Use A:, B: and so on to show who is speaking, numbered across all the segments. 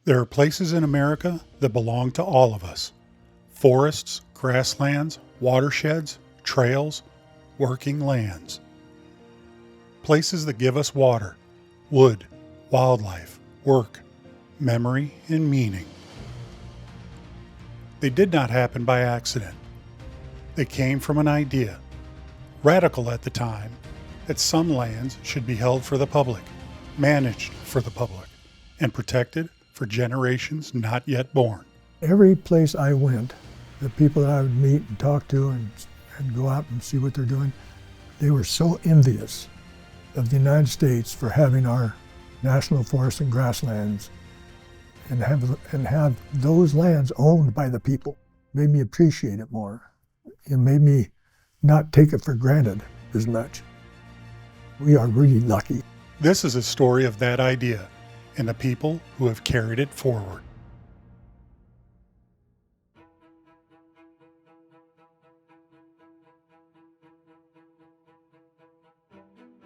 A: There are places in America that belong to all of us. Forests, grasslands, watersheds, trails, working lands. Places that give us water, wood, wildlife, work, memory, and meaning. They did not happen by accident. They came from an idea, radical at the time, that some lands should be held for the public, managed for the public, and protected for generations not yet born.
B: Every place I went, the people that I would meet and talk to and go out and see what they're doing, they were so envious of the United States for having our national forests and grasslands and have those lands owned by the people. Made me appreciate it more. It made me not take it for granted as much. We are really lucky.
A: This is a story of that idea and the people who have carried it forward.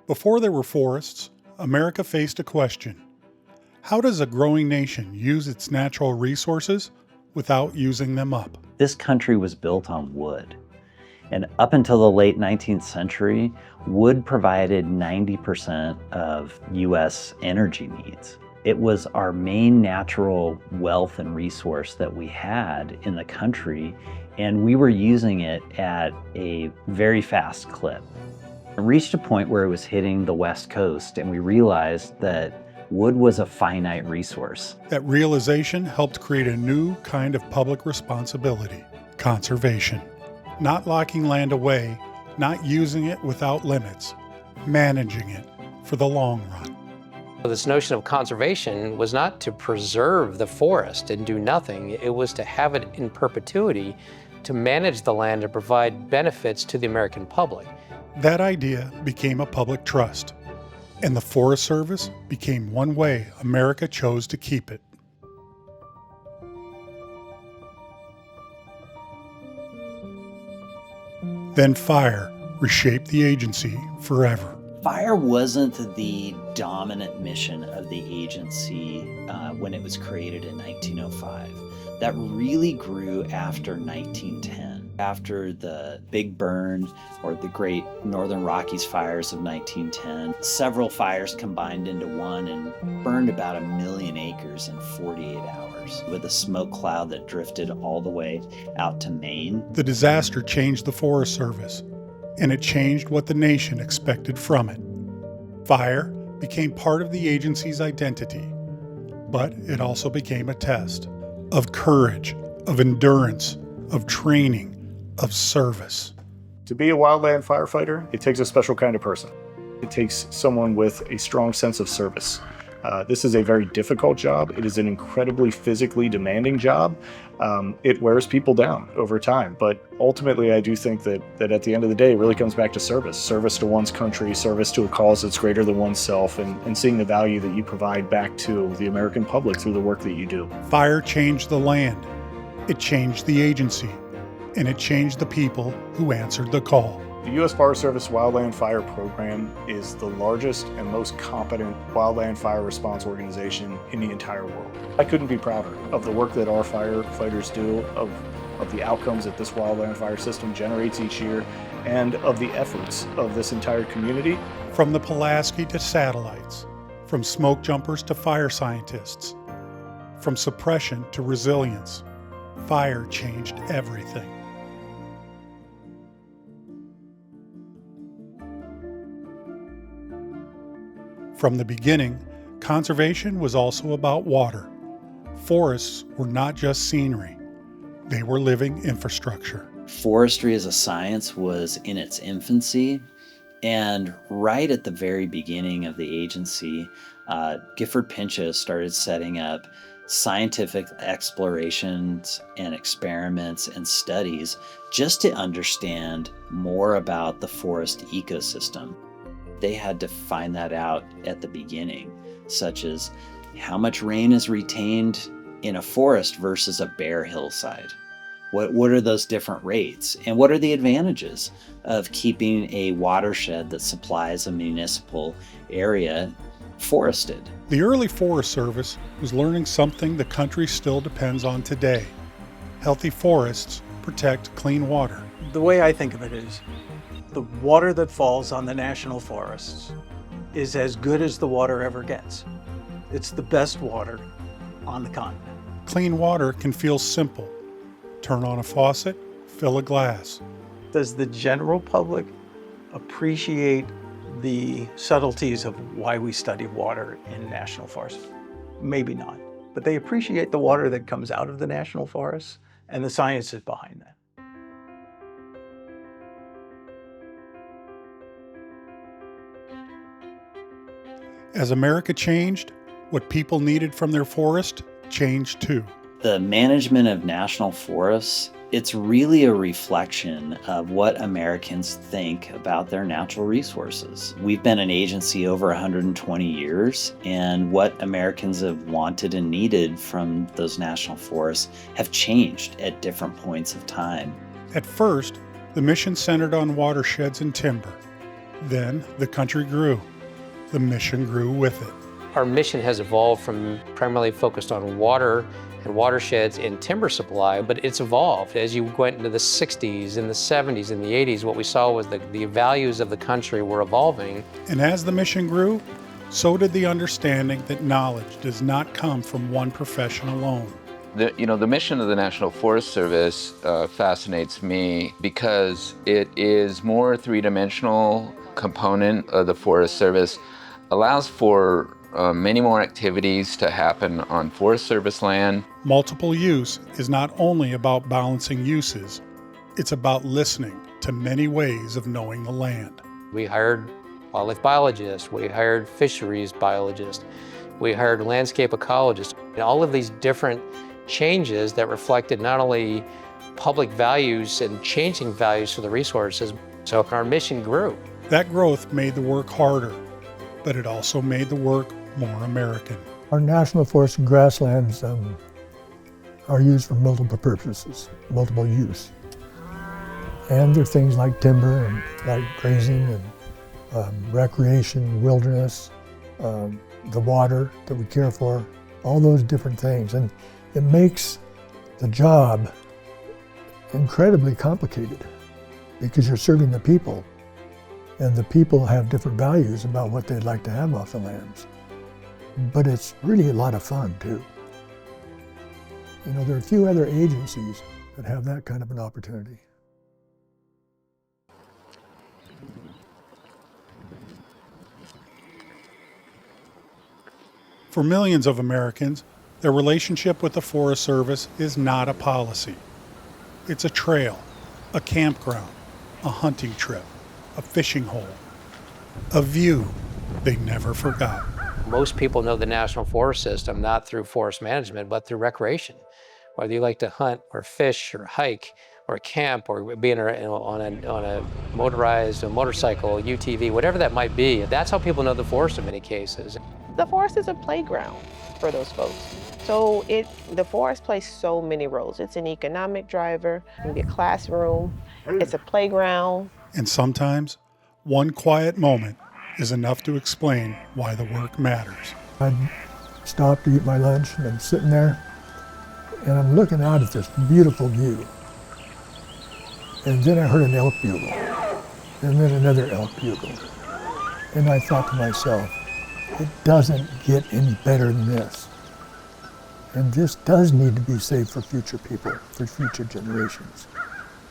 A: Before there were forests, America faced a question. How does a growing nation use its natural resources without using them up?
C: This country was built on wood. And up until the late 19th century, wood provided 90% of US energy needs. It was our main natural wealth and resource that we had in the country, and we were using it at a very fast clip. It reached a point where it was hitting the West Coast, and we realized that wood was a finite resource.
A: That realization helped create a new kind of public responsibility, conservation. Not locking land away, not using it without limits, managing it for the long run.
D: This notion of conservation was not to preserve the forest and do nothing. It was to have it in perpetuity, to manage the land and provide benefits to the American public.
A: That idea became a public trust, and the Forest Service became one way America chose to keep it. Then fire reshaped the agency forever.
C: Fire wasn't the dominant mission of the agency when it was created in 1905. That really grew after 1910. After the Big Burn or the Great Northern Rockies fires of 1910, several fires combined into one and burned about 1 million acres in 48 hours with a smoke cloud that drifted all the way out to Maine.
A: The disaster changed the Forest Service, and it changed what the nation expected from it. Fire became part of the agency's identity, but it also became a test of courage, of endurance, of training, of service.
E: To be a wildland firefighter, it takes a special kind of person. It takes someone with a strong sense of service. This is a very difficult job. It is an incredibly physically demanding job. It wears people down over time, but ultimately I do think that at the end of the day, it really comes back to service. Service to one's country, service to a cause that's greater than oneself, and seeing the value that you provide back to the American public through the work that you do.
A: Fire changed the land, it changed the agency, and it changed the people who answered the call.
E: The U.S. Forest Service Wildland Fire Program is the largest and most competent wildland fire response organization in the entire world. I couldn't be prouder of the work that our firefighters do, of the outcomes that this wildland fire system generates each year, and of the efforts of this entire community.
A: From the Pulaski to satellites, from smoke jumpers to fire scientists, from suppression to resilience, fire changed everything. From the beginning, conservation was also about water. Forests were not just scenery, they were living infrastructure.
C: Forestry as a science was in its infancy, and right at the very beginning of the agency, Gifford Pinchas started setting up scientific explorations and experiments and studies just to understand more about the forest ecosystem. They had to find that out at the beginning, such as how much rain is retained in a forest versus a bare hillside. What are those different rates? And what are the advantages of keeping a watershed that supplies a municipal area forested.
A: The early Forest Service was learning something the country still depends on today. Healthy forests protect clean water.
F: The way I think of it is, the water that falls on the national forests is as good as the water ever gets. It's the best water on the continent.
A: Clean water can feel simple. Turn on a faucet, fill a glass.
F: Does the general public appreciate the subtleties of why we study water in national forests? Maybe not, but they appreciate the water that comes out of the national forests and the sciences behind that.
A: As America changed, what people needed from their forest changed too.
C: The management of national forests, it's really a reflection of what Americans think about their natural resources. We've been an agency over 120 years, and what Americans have wanted and needed from those national forests have changed at different points of time.
A: At first, the mission centered on watersheds and timber. Then the country grew. The mission grew with it.
D: Our mission has evolved from primarily focused on water and watersheds and timber supply, but it's evolved. As you went into the 60s and the 70s and the 80s, what we saw was the values of the country were evolving.
A: And as the mission grew, so did the understanding that knowledge does not come from one profession alone.
G: The mission of the National Forest Service fascinates me because it is more three-dimensional component of the Forest Service, allows for many more activities to happen on Forest Service land.
A: Multiple use is not only about balancing uses, it's about listening to many ways of knowing the land.
D: We hired wildlife biologists, we hired fisheries biologists, we hired landscape ecologists. And all of these different changes that reflected not only public values and changing values for the resources, so our mission grew.
A: That growth made the work harder, but it also made the work more American.
B: Our national forests and grasslands are used for multiple purposes, multiple use. And there are things like timber and like grazing and recreation, wilderness, the water that we care for, all those different things. And it makes the job incredibly complicated because you're serving the people. And the people have different values about what they'd like to have off the lands. But it's really a lot of fun, too. There are a few other agencies that have that kind of an opportunity.
A: For millions of Americans, their relationship with the Forest Service is not a policy. It's a trail, a campground, a hunting trip, a fishing hole, a view they never forgot.
D: Most people know the National Forest System not through forest management, but through recreation. Whether you like to hunt or fish or hike or camp or be on a motorized a motorcycle, UTV, whatever that might be, that's how people know the forest in many cases.
H: The forest is a playground for those folks. So the forest plays so many roles. It's an economic driver, it can be a classroom, it's a playground.
A: And sometimes, one quiet moment is enough to explain why the work matters.
B: I'd stop to eat my lunch, and I'm sitting there, and I'm looking out at this beautiful view. And then I heard an elk bugle, and then another elk bugle. And I thought to myself, it doesn't get any better than this. And this does need to be saved for future people, for future generations.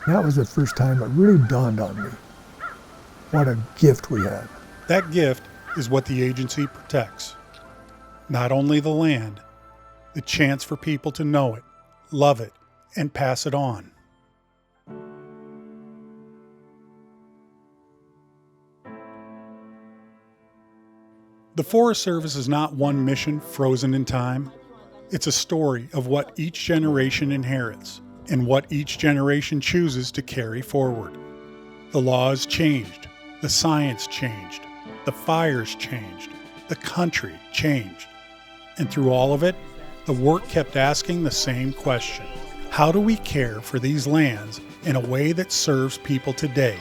B: That was the first time it really dawned on me what a gift we had.
A: That gift is what the agency protects. Not only the land, the chance for people to know it, love it, and pass it on. The Forest Service is not one mission frozen in time. It's a story of what each generation inherits and what each generation chooses to carry forward. The laws changed, the science changed, the fires changed, the country changed. And through all of it, the work kept asking the same question. How do we care for these lands in a way that serves people today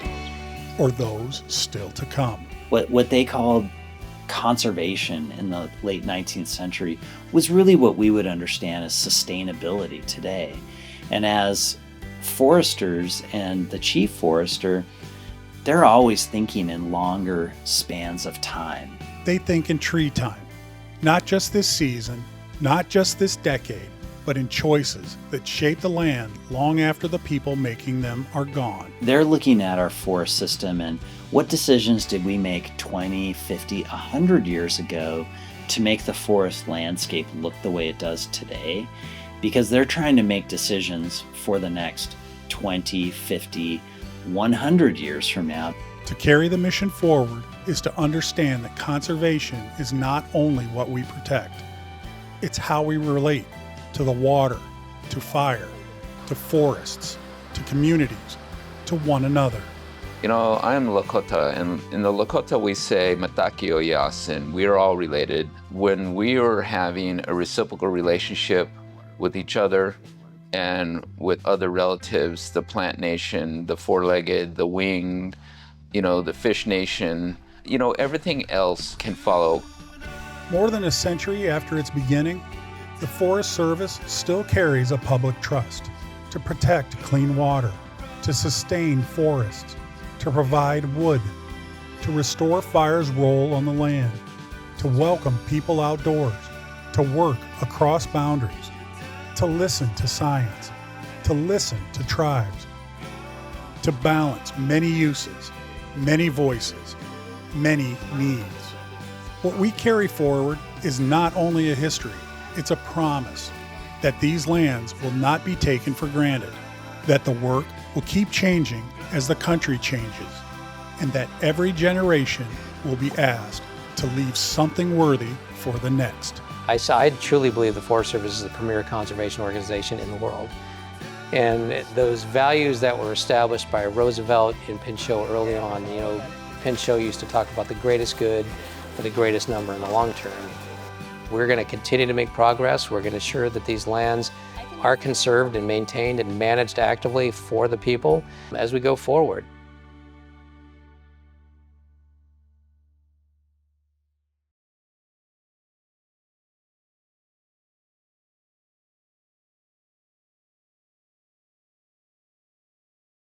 A: or those still to come?
C: What they called conservation in the late 19th century was really what we would understand as sustainability today. And as foresters and the chief forester, they're always thinking in longer spans of time.
A: They think in tree time, not just this season, not just this decade, but in choices that shape the land long after the people making them are gone.
C: They're looking at our forest system and what decisions did we make 20, 50, 100 years ago to make the forest landscape look the way it does today? Because they're trying to make decisions for the next 20, 50, 100 years from now.
A: To carry the mission forward is to understand that conservation is not only what we protect, it's how we relate to the water, to fire, to forests, to communities, to one another.
G: You know, I'm Lakota, and in the Lakota we say Mataki o Yasin, we are all related. When we are having a reciprocal relationship with each other and with other relatives, the plant nation, the four-legged, the winged, the fish nation, everything else can follow.
A: More than a century after its beginning, the Forest Service still carries a public trust to protect clean water, to sustain forests, to provide wood, to restore fire's role on the land, to welcome people outdoors, to work across boundaries, to listen to science, to listen to tribes, to balance many uses, many voices, many needs. What we carry forward is not only a history, it's a promise that these lands will not be taken for granted, that the work will keep changing as the country changes, and that every generation will be asked to leave something worthy for the next.
D: I truly believe the Forest Service is the premier conservation organization in the world. And those values that were established by Roosevelt in Pinchot early on, Pinchot used to talk about the greatest good for the greatest number in the long term. We're going to continue to make progress. We're going to ensure that these lands are conserved and maintained and managed actively for the people as we go forward.